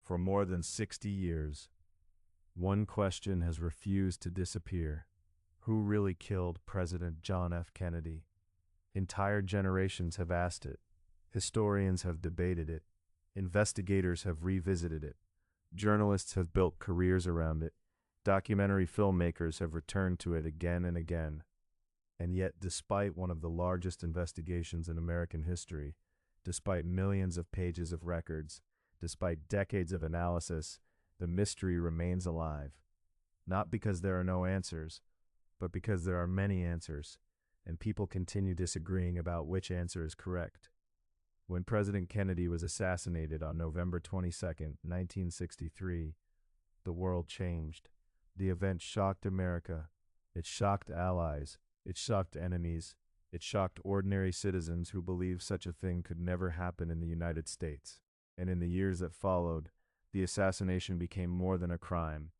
For more than 60 years, one question has refused to disappear. Who really killed President John F. Kennedy? Entire generations have asked it. Historians have debated it. Investigators have revisited it. Journalists have built careers around it. Documentary filmmakers have returned to it again and again. And yet, despite one of the largest investigations in American history, despite millions of pages of records, despite decades of analysis, the mystery remains alive. Not because there are no answers, but because there are many answers, and people continue disagreeing about which answer is correct. When President Kennedy was assassinated on November 22, 1963, the world changed. The event shocked America. It shocked allies. It shocked enemies. It shocked ordinary citizens who believed such a thing could never happen in the United States. And in the years that followed, the assassination became more than a crime.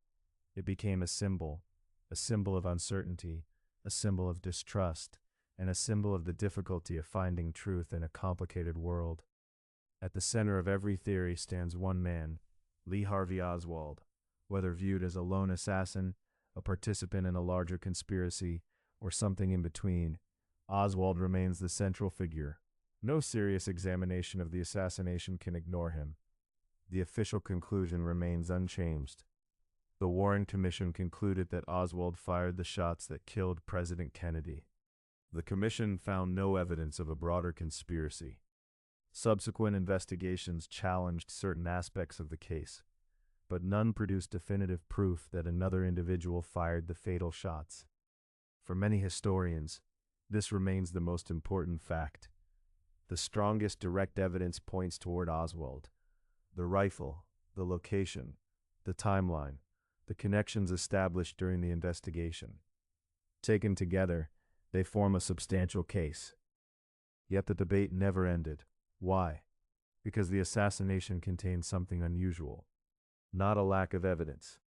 It became a symbol of uncertainty, a symbol of distrust, and a symbol of the difficulty of finding truth in a complicated world. At the center of every theory stands one man, Lee Harvey Oswald. Whether viewed as a lone assassin, a participant in a larger conspiracy, or something in between, Oswald remains the central figure. No serious examination of the assassination can ignore him. The official conclusion remains unchanged. The Warren Commission concluded that Oswald fired the shots that killed President Kennedy. The commission found no evidence of a broader conspiracy. Subsequent investigations challenged certain aspects of the case, but none produced definitive proof that another individual fired the fatal shots. For many historians, this remains the most important fact. The strongest direct evidence points toward Oswald. The rifle, the location, the timeline, the connections established during the investigation. Taken together, they form a substantial case. Yet the debate never ended. Why? Because the assassination contained something unusual. Not a lack of evidence,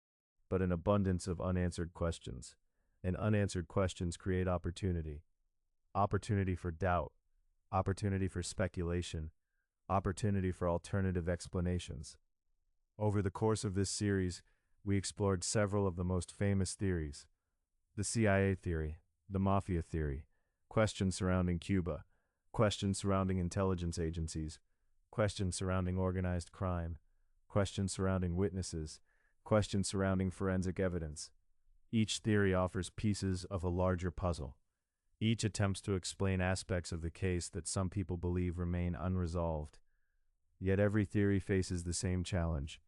but an abundance of unanswered questions. And unanswered questions create opportunity. Opportunity for doubt, opportunity for speculation, opportunity for alternative explanations. Over the course of this series, we explored several of the most famous theories. The CIA theory, the Mafia theory, questions surrounding Cuba, questions surrounding intelligence agencies, questions surrounding organized crime, questions surrounding witnesses, questions surrounding forensic evidence. Each theory offers pieces of a larger puzzle. Each attempts to explain aspects of the case that some people believe remain unresolved. Yet every theory faces the same challenge.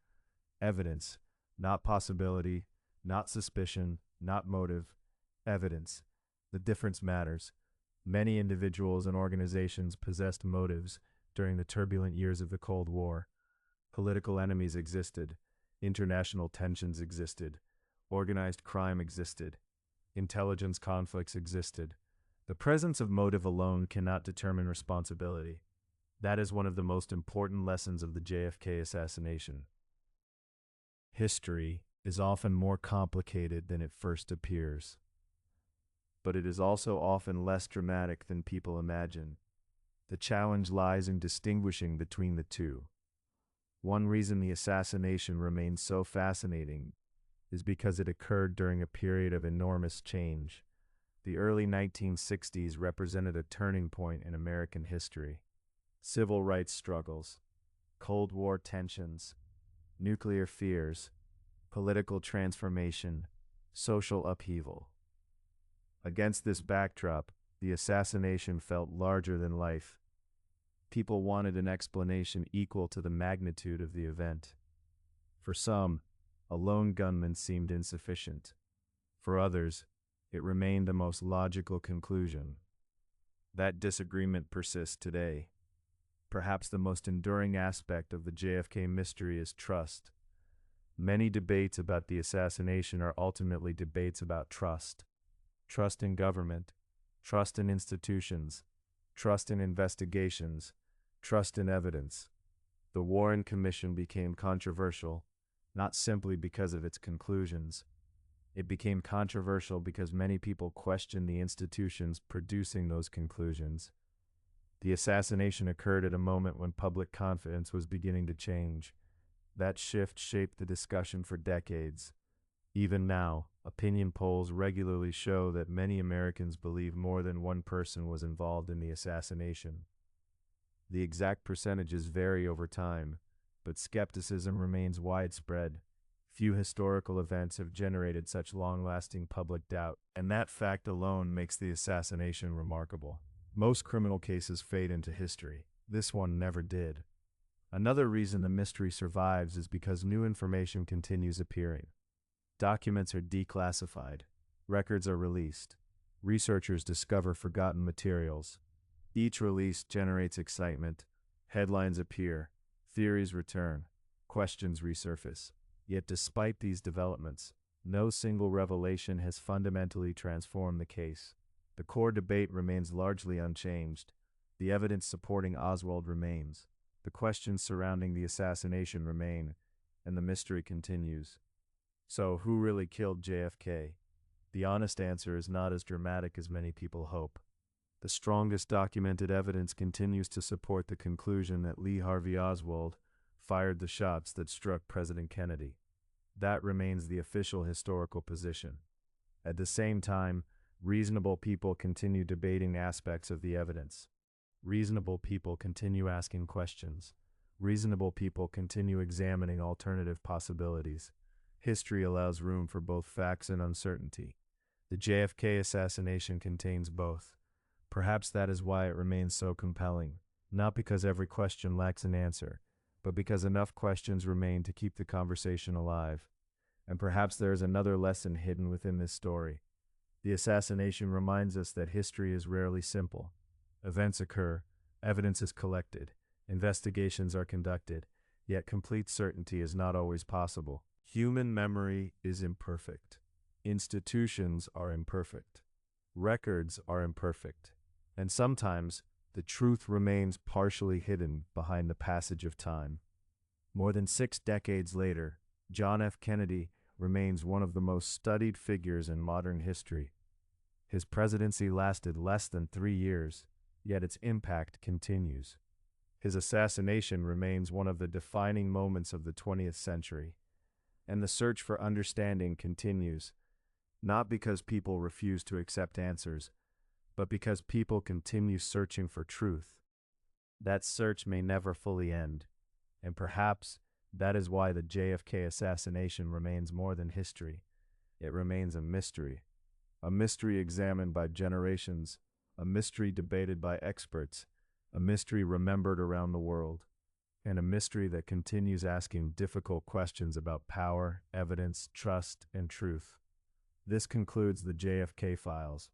Evidence, not possibility, not suspicion, not motive. Evidence. The difference matters. Many individuals and organizations possessed motives during the turbulent years of the Cold War. Political enemies existed. International tensions existed. Organized crime existed. Intelligence conflicts existed. The presence of motive alone cannot determine responsibility. That is one of the most important lessons of the JFK assassination. History is often more complicated than it first appears. But it is also often less dramatic than people imagine. The challenge lies in distinguishing between the two. One reason the assassination remains so fascinating is because it occurred during a period of enormous change. The early 1960s represented a turning point in American history. Civil rights struggles, Cold War tensions, nuclear fears, political transformation, social upheaval. Against this backdrop, the assassination felt larger than life. People wanted an explanation equal to the magnitude of the event. For some, a lone gunman seemed insufficient. For others, it remained the most logical conclusion. That disagreement persists today. Perhaps the most enduring aspect of the JFK mystery is trust. Many debates about the assassination are ultimately debates about trust. Trust in government, trust in institutions, trust in investigations, trust in evidence. The Warren Commission became controversial, not simply because of its conclusions. It became controversial because many people questioned the institutions producing those conclusions. The assassination occurred at a moment when public confidence was beginning to change. That shift shaped the discussion for decades. Even now, opinion polls regularly show that many Americans believe more than one person was involved in the assassination. The exact percentages vary over time, but skepticism remains widespread. Few historical events have generated such long-lasting public doubt, and that fact alone makes the assassination remarkable. Most criminal cases fade into history. This one never did. Another reason the mystery survives is because new information continues appearing. Documents are declassified, records are released, researchers discover forgotten materials. Each release generates excitement, headlines appear, theories return, questions resurface. Yet despite these developments, no single revelation has fundamentally transformed the case. The core debate remains largely unchanged. The evidence supporting Oswald remains. The questions surrounding the assassination remain, and the mystery continues. So, who really killed JFK? The honest answer is not as dramatic as many people hope. The strongest documented evidence continues to support the conclusion that Lee Harvey Oswald fired the shots that struck President Kennedy. That remains the official historical position. At the same time, reasonable people continue debating aspects of the evidence. Reasonable people continue asking questions. Reasonable people continue examining alternative possibilities. History allows room for both facts and uncertainty. The JFK assassination contains both. Perhaps that is why it remains so compelling, not because every question lacks an answer, but because enough questions remain to keep the conversation alive. And perhaps there is another lesson hidden within this story. The assassination reminds us that history is rarely simple. Events occur, evidence is collected, investigations are conducted, yet complete certainty is not always possible. Human memory is imperfect. Institutions are imperfect. Records are imperfect. And sometimes, the truth remains partially hidden behind the passage of time. More than 6 decades later, John F. Kennedy remains one of the most studied figures in modern history. His presidency lasted less than 3 years, yet its impact continues. His assassination remains one of the defining moments of the 20th century, and the search for understanding continues, not because people refuse to accept answers, but because people continue searching for truth. That search may never fully end, and perhaps that is why the JFK assassination remains more than history. It remains a mystery examined by generations, a mystery debated by experts, a mystery remembered around the world, and a mystery that continues asking difficult questions about power, evidence, trust, and truth. This concludes the JFK Files.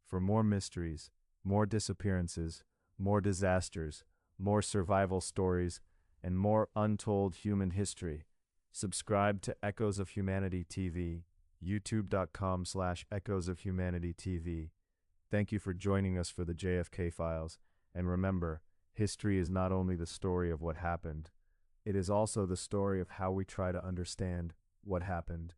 For more mysteries, more disappearances, more disasters, more survival stories, and more untold human history, subscribe to Echoes of Humanity TV, youtube.com/Echoes of Humanity TV. Thank you for joining us for the JFK Files, and remember, history is not only the story of what happened, it is also the story of how we try to understand what happened.